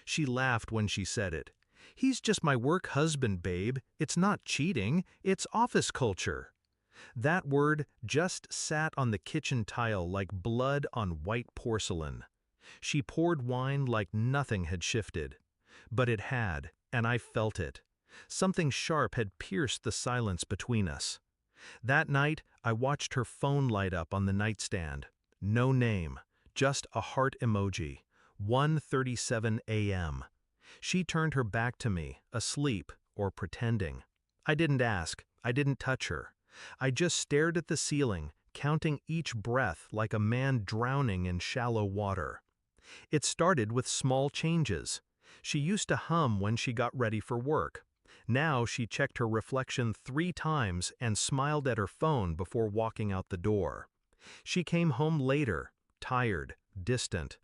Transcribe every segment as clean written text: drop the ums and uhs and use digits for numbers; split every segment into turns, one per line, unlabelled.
She laughed when she said it. "He's just my work husband, babe. It's not cheating, it's office culture." That word just sat on the kitchen tile like blood on white porcelain. She poured wine like nothing had shifted. But it had, and I felt it. Something sharp had pierced the silence between us. That night, I watched her phone light up on the nightstand. No name, just a heart emoji. 1:37 a.m. She turned her back to me, asleep or pretending. I didn't ask, I didn't touch her. I just stared at the ceiling, counting each breath like a man drowning in shallow water. It started with small changes. She used to hum when she got ready for work. Now she checked her reflection 3 times and smiled at her phone before walking out the door. She came home later, tired, distant.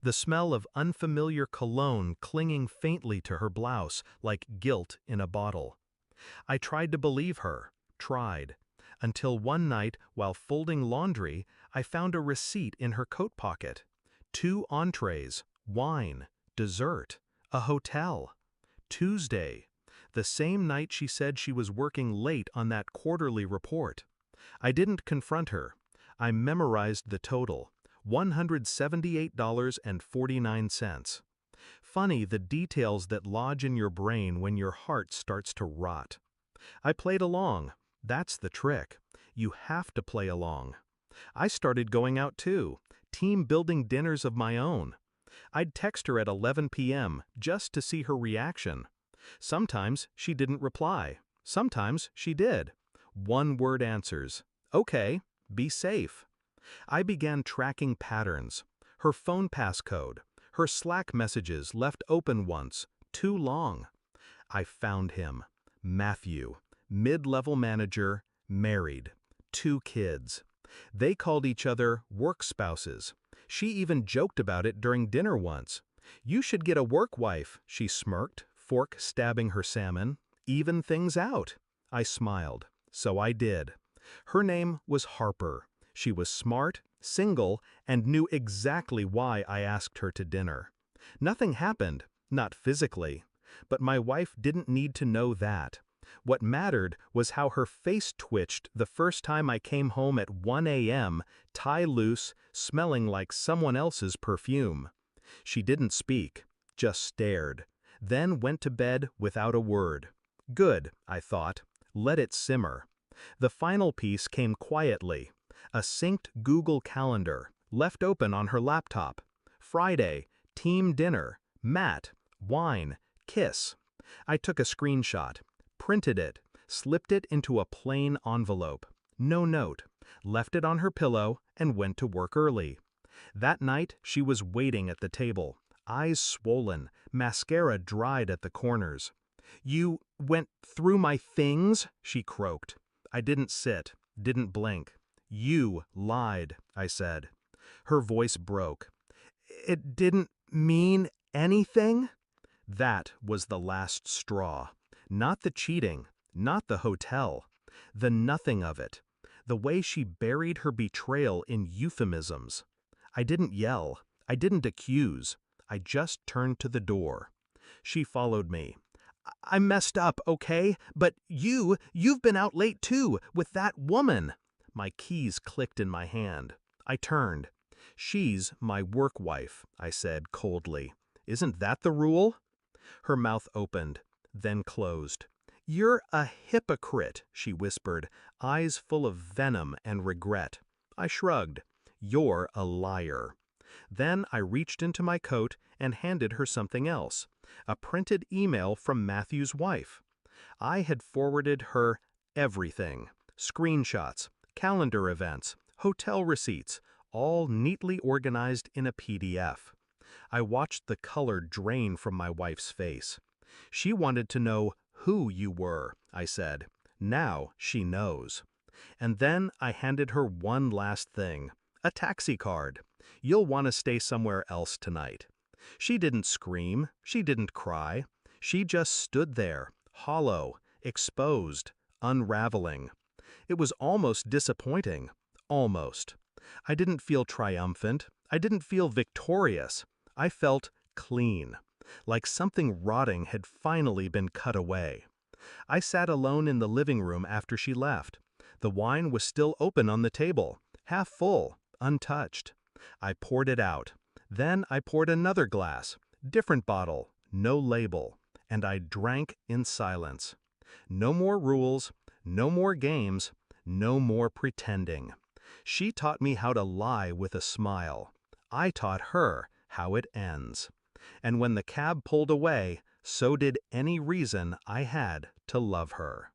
The smell of unfamiliar cologne clinging faintly to her blouse like guilt in a bottle. I tried to believe her, tried, until one night while folding laundry, I found a receipt in her coat pocket. 2 entrees, wine, dessert, a hotel. Tuesday, the same night she said she was working late on that quarterly report. I didn't confront her. I memorized the total, $178.49. Funny the details that lodge in your brain when your heart starts to rot. I played along. That's the trick. You have to play along. I started going out too, team-building dinners of my own. I'd text her at 11 p.m. just to see her reaction. Sometimes she didn't reply. Sometimes she did. One-word answers. Okay, be safe. I began tracking patterns. Her phone passcode. Her Slack messages left open once, too long. I found him. Matthew. Mid-level manager, married. 2 kids. They called each other work spouses. She even joked about it during dinner once. "You should get a work wife," she smirked, fork stabbing her salmon. "Even things out." I smiled. So I did. Her name was Harper. She was smart, single, and knew exactly why I asked her to dinner. Nothing happened, not physically. But my wife didn't need to know that. What mattered was how her face twitched the first time I came home at 1 a.m., tie loose, smelling like someone else's perfume. She didn't speak, just stared, then went to bed without a word. Good, I thought. Let it simmer. The final piece came quietly. A synced Google Calendar, left open on her laptop. Friday, team dinner, Matt, wine, kiss. I took a screenshot, printed it, slipped it into a plain envelope. No note. Left it on her pillow and went to work early. That night she was waiting at the table, eyes swollen, mascara dried at the corners. "You went through my things?" she croaked. I didn't sit, didn't blink. "You lied," I said. Her voice broke. "It didn't mean anything?" That was the last straw. Not the cheating, not the hotel. The nothing of it. The way she buried her betrayal in euphemisms. I didn't yell. I didn't accuse. I just turned to the door. She followed me. "I messed up, okay? But you've been out late too, with that woman." My keys clicked in my hand. I turned. "She's my work wife," I said coldly. "Isn't that the rule?" Her mouth opened, then closed. "You're a hypocrite," she whispered, eyes full of venom and regret. I shrugged. "You're a liar." Then I reached into my coat and handed her something else, a printed email from Matthew's wife. I had forwarded her everything, screenshots, calendar events, hotel receipts, all neatly organized in a PDF. I watched the color drain from my wife's face. She wanted to know who you were, I said. Now she knows. And then I handed her one last thing, a taxi card. "You'll want to stay somewhere else tonight." She didn't scream, she didn't cry. She just stood there, hollow, exposed, unraveling. It was almost disappointing. Almost. I didn't feel triumphant. I didn't feel victorious. I felt clean. like something rotting had finally been cut away. I sat alone in the living room after she left. The wine was still open on the table, half full, untouched. I poured it out. Then I poured another glass, different bottle, no label, and I drank in silence. No more rules, no more games, no more pretending. She taught me how to lie with a smile. I taught her how it ends. And when the cab pulled away, so did any reason I had to love her.